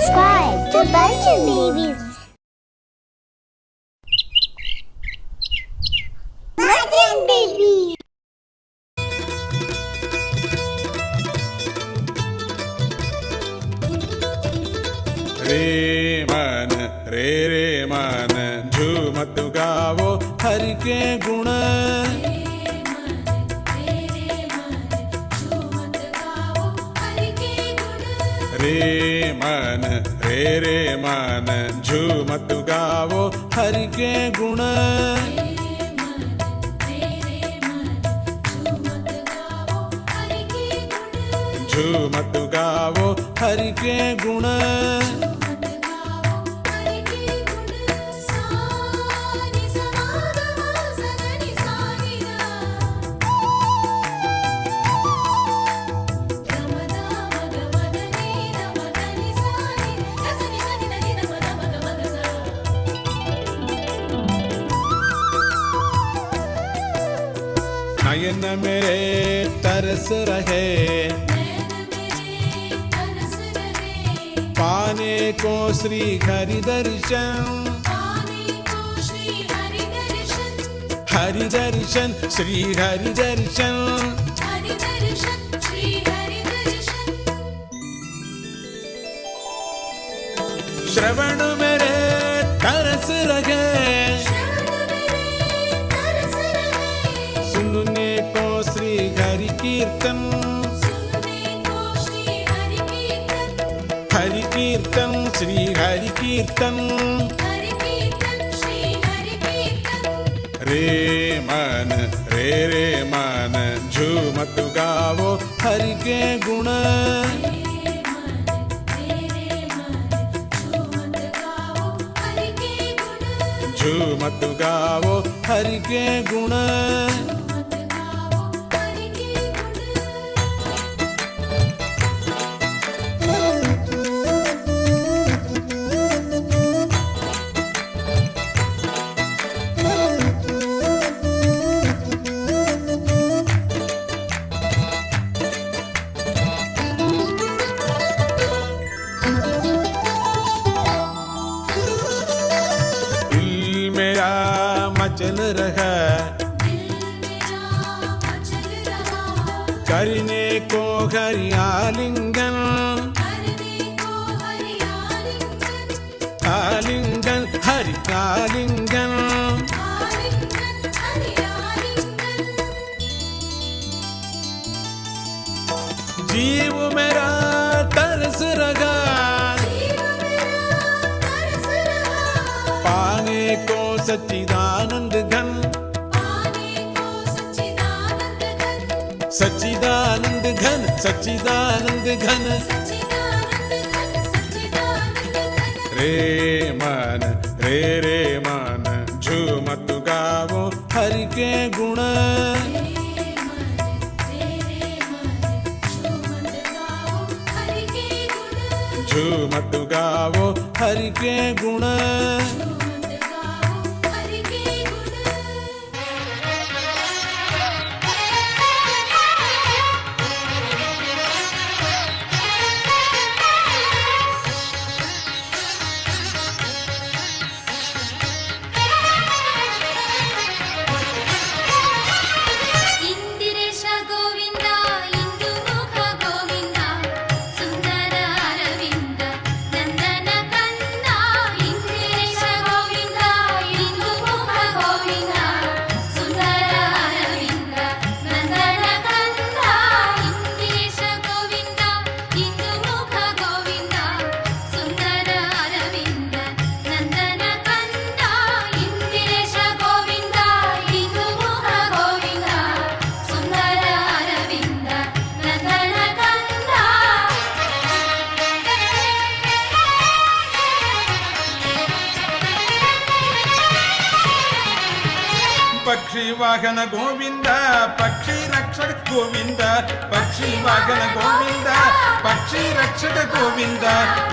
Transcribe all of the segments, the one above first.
Subscribe to Bunches Babies. Bunches Babies. रे मन झूमत गावो हरि के गुण। रे मन झूमत गावो हरि के गुण। झूमत गावो हरि के गुण। नयन मेरे तरस रहे पाने को श्री हरि दर्शन। हरि दर्शन श्री हरि दर्शन। श्रवण मेरे तरस रहे सुनने को श्री हरि कीर्तन। हरि कीर्तन श्री हरि कीर्तन। रे मन झूमत गावो हरि के गुण। झूमत गावो हरि के गुण। मचल रहा करने को हरियालिंगन। आलिंगन हरि आलिंगन। जीव मेरा तरस रहा पाने को सच्चिदानंद घन। सच्चिदानंद घन सच्चिदानंद घन। रे मन झूमत गावो हरि के गुण। झूमत गावो हरि के गुण। पक्षी वाहन गोविंद पक्षी रक्षक गोविंद। पक्षी वाहन गोविंद पक्षी रक्षक गोविंद।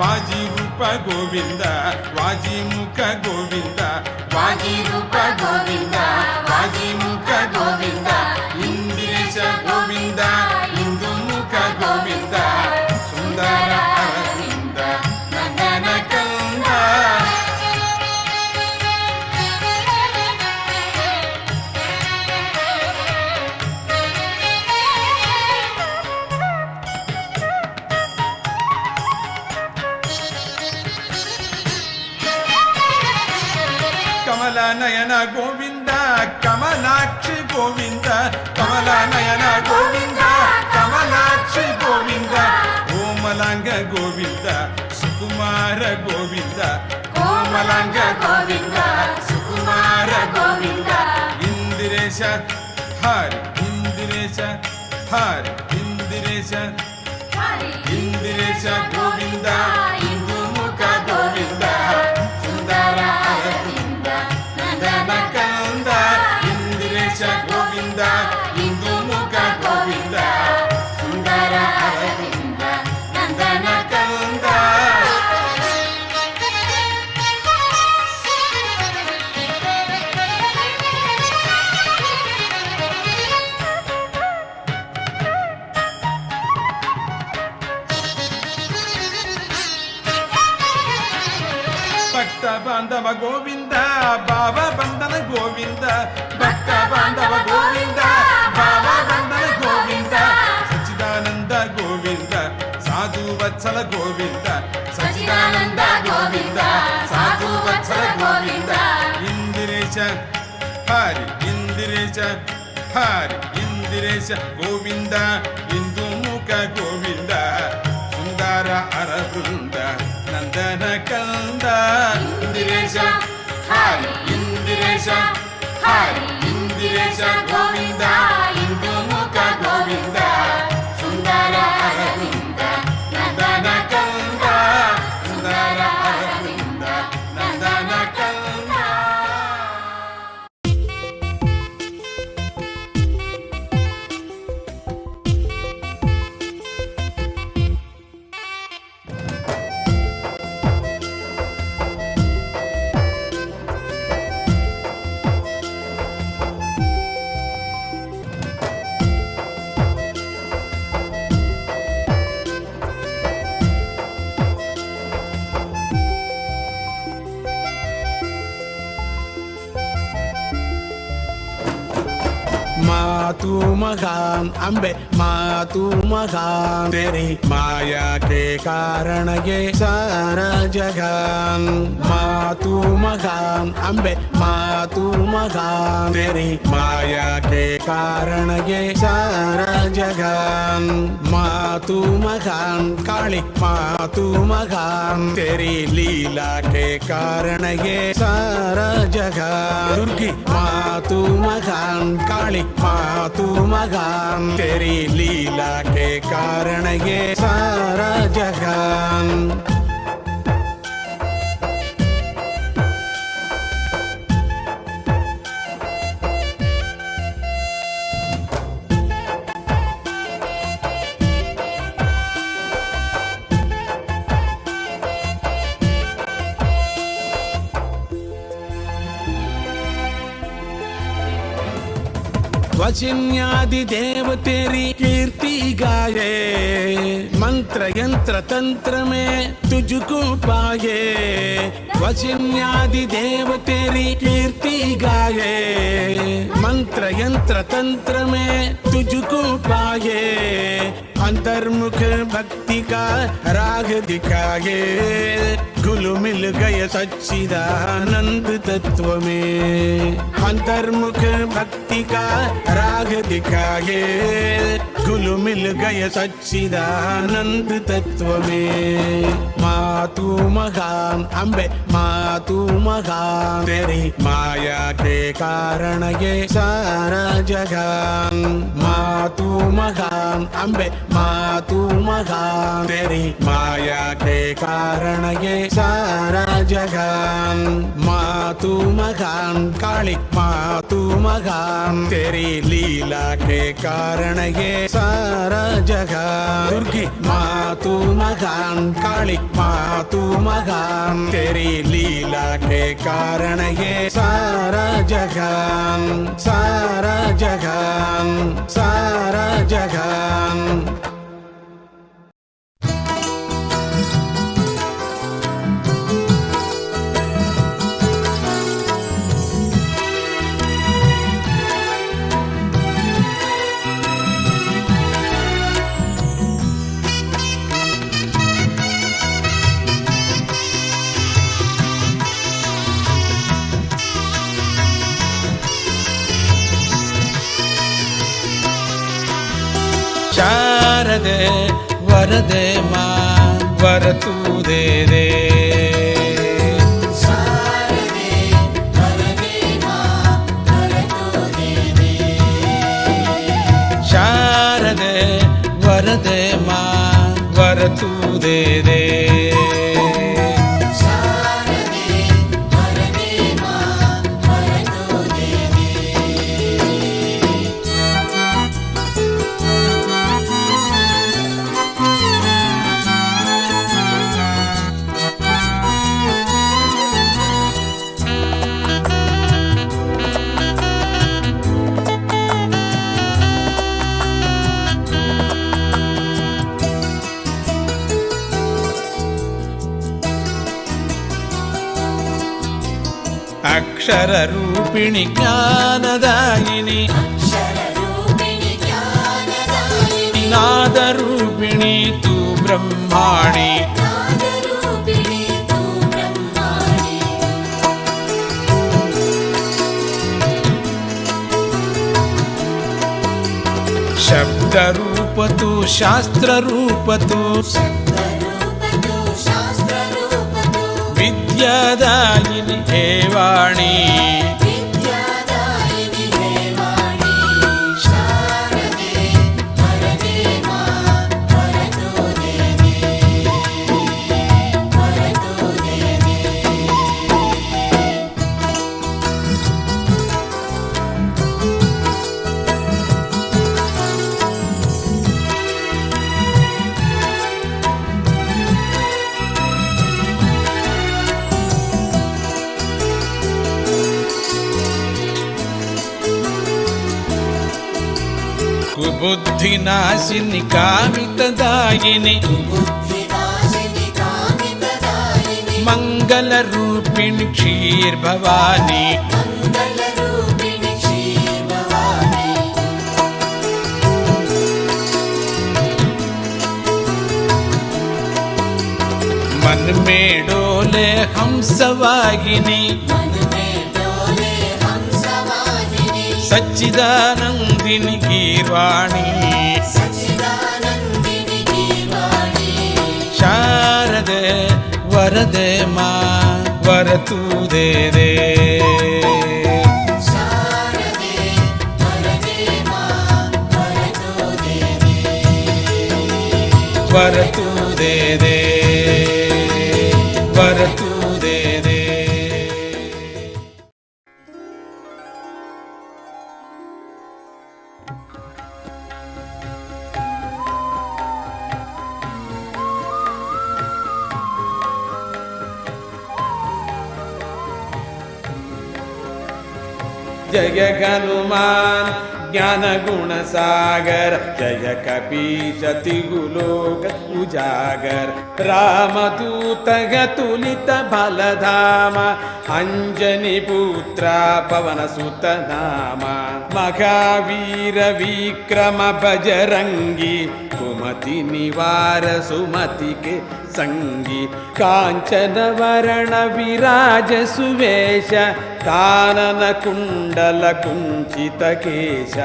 वाजी रूप गोविंद वाजी मुख गोविंद। वाजी रूप गोविंद वाजी मुख गोविंद। इंद्रेश गोविंद इंदु मुख गोविंद। सुंदर अरविंद కమల నయన గోవింద కమలాక్షి గోవింద కమల నయన గోవింద కమలాక్షి గోవింద కోమలాంగ గోవింద సుకుమార గోవింద కోమలాంగ గోవింద సుకుమార గోవింద ఇందిరేశ హరి ఇందిరేశ హరి ఇందిరేశ ఇందిరేశ గోవింద ఇందుముఖ గోవింద సుందర అరవింద నందన కంద ఇందిరేశ గోవింద ఇందుముఖ గోవింద సుందర అరవింద నందన కంద ಭಕ್ತ ಬಾಂಧವ ಗೋವಿಂದ ಬಾಬಾ ಬಂಧನ ಗೋವಿಂದ ಭಕ್ತ ಬಾಂಧವ ಗೋವಿಂದ ಬಾಬಾ ಬಂಧನ ಗೋವಿಂದ ಸಚ್ಚಿದಾನಂದ ಗೋವಿಂದ ಸಾಧು ವತ್ಸಲ ಗೋವಿಂದ ಸಚ್ಚಿದಾನಂದ ಗೋವಿಂದ ಸಾಧು ವತ್ಸಲ ಗೋವಿಂದ ಇಂದಿರೇಶ ಹರಿ ಇಂದಿರೇಶ ಹರಿ ಇಂದಿರೇಶ ಗೋವಿಂದ ಇಂದು ಮುಖ ಗೋವಿಂದ ಸುಂದರ ಅರವೃಂದ ನಂದನ ಕಂದ ಇಂದಿರೇಶ ಹರಿ ಇಂದಿರೇಶ ಹರಿ ಇಂದಿರೇಶ ಗೋವಿಂದ ಇಂದು ಮುಖ ಗೋವಿಂದ ಸುಂದರ ಅರವಿಂದ ನಂದನ ಕಂದ ಸುಂದರ ಅರವಿಂದ ನಂದನ ಕಂದ मातु महान अंबे मातु महान तेरी माया के कारण ये सारा जहान मातु महान अंबे मातु महान तेरी माया के कारण ये सारा जहान मातु महान काली मातु महान तेरी लीला के कारण ये सारा जहान दुर्गी मातु महान काली मातु महान तेरी लीला के कारण ये सारा जहान वशिन्यादि देव तेरी कीर्ति गाए मंत्र यंत्र तंत्र में तुझको पाए वशिन्यादि देव तेरी कीर्ति गाए मंत्र यंत्र तंत्र में तुझको पाए अंतर्मुख भक्ति का राग दिखाए घुल मिल गए सच्चिदानंद तत्व में अंतर्मुख भक्ति का राग दिखाए घुल मिल गए सच्चिदानंद तत्व में मातु महान अंबे मातु महान तेरी माया के कारण ये सारा जहान मातु महान अंबे मातु महान तेरी माया के कारण ये सारा जहान मातु महान काली मातु महान तेरी लीला के कारण ये सारा जहान दुर्गी मातु महान काली मातु महान तेरी लीला के कारण ये सारा जहान सारा जहान सारा जहान ಶಾರದೆ ವರದೆ ಮಾ ವರತು ದೇ ದೇ ಶಾರದೆ ವರದೆ ಮಾ ವರತು ದೇ ದೇ ಅಕ್ಷರ ರೂಪಿಣಿ ಜ್ಞಾನದಾಯಿನಿ ನಾದ ರೂಪಿಣಿ ತು ಬ್ರಹ್ಮಾಣಿ ಶಬ್ದ ರೂಪ ತು ಶಾಸ್ತ್ರ ರೂಪ ತು ವಿದ್ಯಾದಾಯಿನಿ ಹೇವಾಣಿ ಕುಬುದ್ಧಿನಾಶಿನಿ ಕಾಮಿತದಾಯಿನಿ ಮಂಗಲ ರೂಪಿಣಿ ಕ್ಷೀರ್ಭವಾನಿ मन में डोले हंसवाहिनी सच्चिदानंदिनी गीर्वाणी शारदे वरदे मा वरतु दे दे वरतु दे दे वरतु दे दे जय हनुमान ज्ञान गुण सागर जय कपीश तिगुलोक उजागर रामदूत तुलित बलधाम अंजनी पुत्र पवन सुत नाम महावीर विक्रम बजरंगी कुमति निवार सुमति के संगी कांचन वरण विराज सुवेश कानन कुंडल कुंचित केश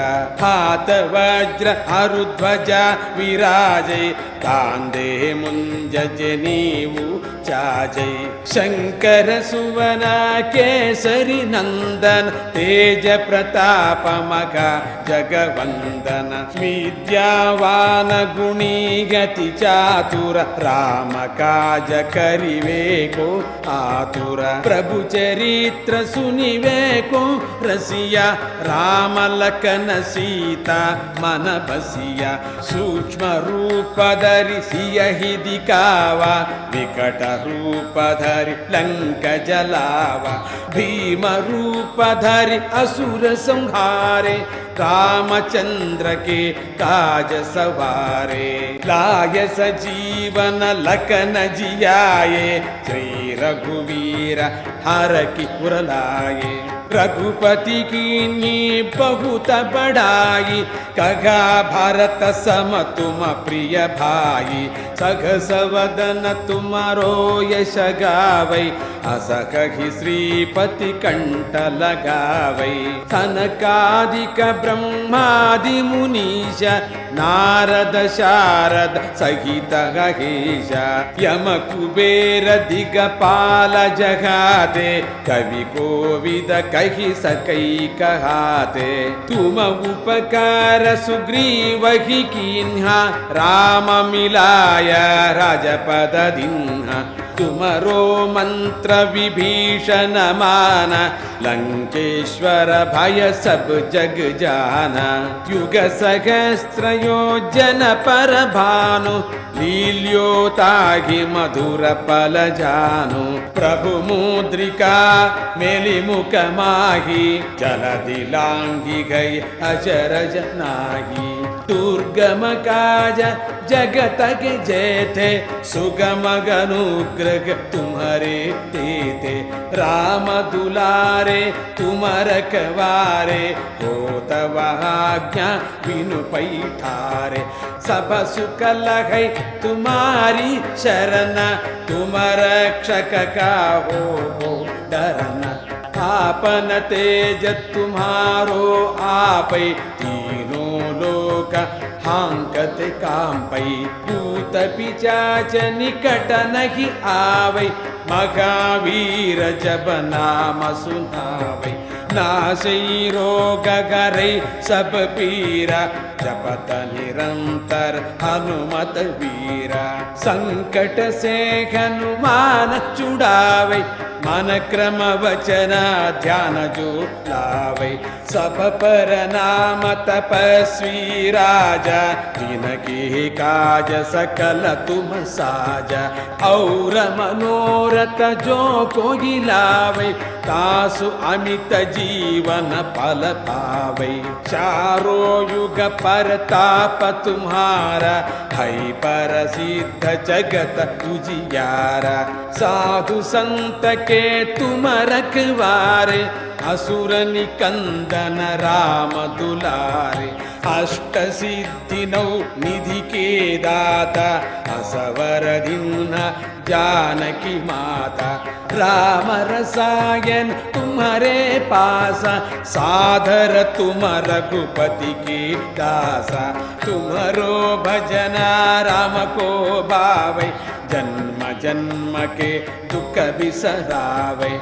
हाथ वज्र अरुध्वज विराजै कांदे मुंज जनेऊ चाजै शंकर सुवन केसरी नंदन तेज प्रताप मघ जगवंदन विद्यावान गुणी गति चातुर राम काज करिवे को आतुर प्रभु चरित्र सुनिवे को रसिया राम लखन सीता मन बसिया सूक्ष्म रूप धरि सियहि दिखावा विकट रूप धरि लंक जलावा भीम रूप धरि असुर संहारे रामचंद्र के काज सवारे लाय सजीवन लखन जियाए श्री रघुवीर हर की पुरलाए रघुपति की बहुत बड़ाई कहा भारत सम तुम प्रिय भाई सघस वदन तुम्हारो यश गावै असकहि श्रीपति कंठ लगावै सनकादिक ब्रह्मादि मुनीश नारद शारद सहित गहेश यम कुबेर दिगपाल जगाते कवि कोविद कहि सकै कहाते तुम उपकार सुग्रीव ही कीन्हा राम मिलाय राजपद दिन्हा तुमरो मंत्र विभीषण मान लंकेश्वर भय सब जग जाना युग सहस्त्र योजन पर भानु लील्योताहि मधुर पल जानु प्रभु मुद्रिका मेलि मुख माही जलधि लांघि गई अचरज नाही दुर्गम काज जगत के जेते सुगम अनुग्रह तुम्हारे देते राम दुलारे तुम रखवारे हो तव आज्ञा बिनु पैठारे सब सुख लहै तुम्हारी शरण तुम रक्षक का हो डरना आपन तेज तुम्हारो आपै तीनों लोक हांकत कांपै भूत पिशाच निकट नहीं आवै महावीर जब नाम सुनावै नासै रोग गरै सब पीरा जपत निरंतर हनुमत वीरा संकट से हनुमान छुड़ावै मन क्रम वचन ध्यान जो लावै सब पर नाम तपस्वी राजा जिनके काज सकल तुम साजा और मनोरथ जो कोई लावै तासु अमित जीवन फल पावै चारों युग परताप तुम्हारा है पर सिद्ध जगत उजियारा साधु संत के तुम रखवारे असुर निकंदन राम दुलारे अष्ट सिद्धि नौ निधि के दाता असवर दीन जानकी माता राम रसायन तुम्हारे पास साधर तुम रघुपति के दासा तुम्हारो भजन राम को भावै जन्म जन्म के दुख बिसरावै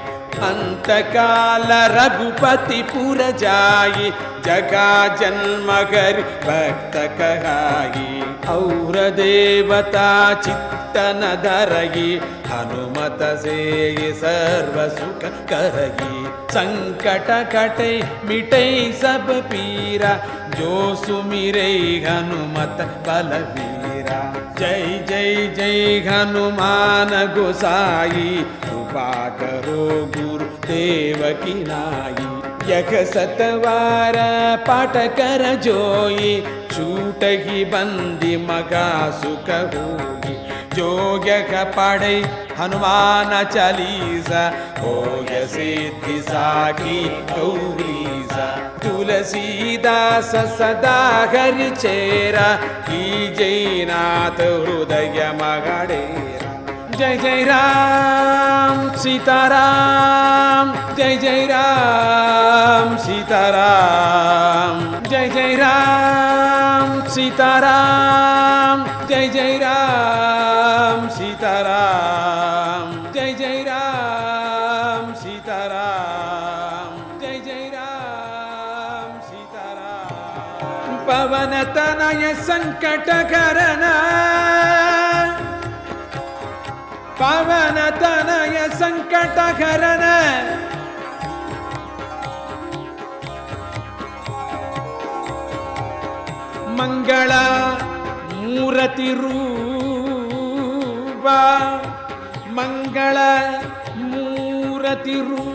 अंत काल रघुपति पुर जाई जगा जन्म कर भक्त कहाई और देवता चित्तन धरगी हनुमत से सर्व सुख करगी संकट कटे मिटे सब पीरा जो सुमिरे हनुमत बलवीरा जय जय जय हनुमान गोसाई कृपा करो गुरु देव की नाई यख सतवार पाठ कर जोई छूट ही बंदी मगा सुख होगी जो यख पढ़े हनुमान चालीसा हो सिद्धि साखी गौरीसा तुलसीदास सदा हरि चेरा की जयनाथ हृदय मगड़ेरा जय जय राम सीताराम जय जय राम सीताराम जय जय राम सीताराम जय जय राम सीताराम जय जय राम सीताराम जय जय राम सीताराम पवन तनय संकट करना पवन तनय संकट हरण मंगल मूर्ति रूप मंगल मूर्ति रूप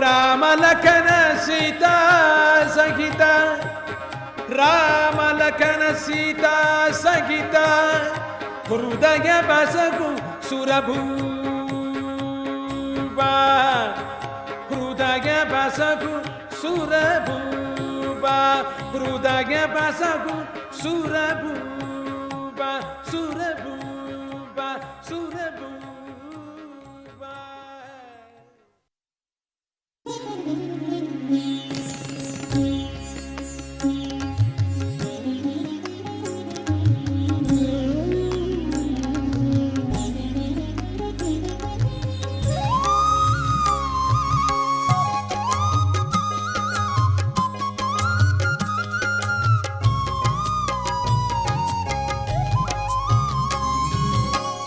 राम लखन सीता सहित राम लखन सीता सहित हृदय बसगु सुरभूपा हृदय बसगु सुरभूपा हृदय बसगु सुरभूपा सुरभूपा सुरभूपा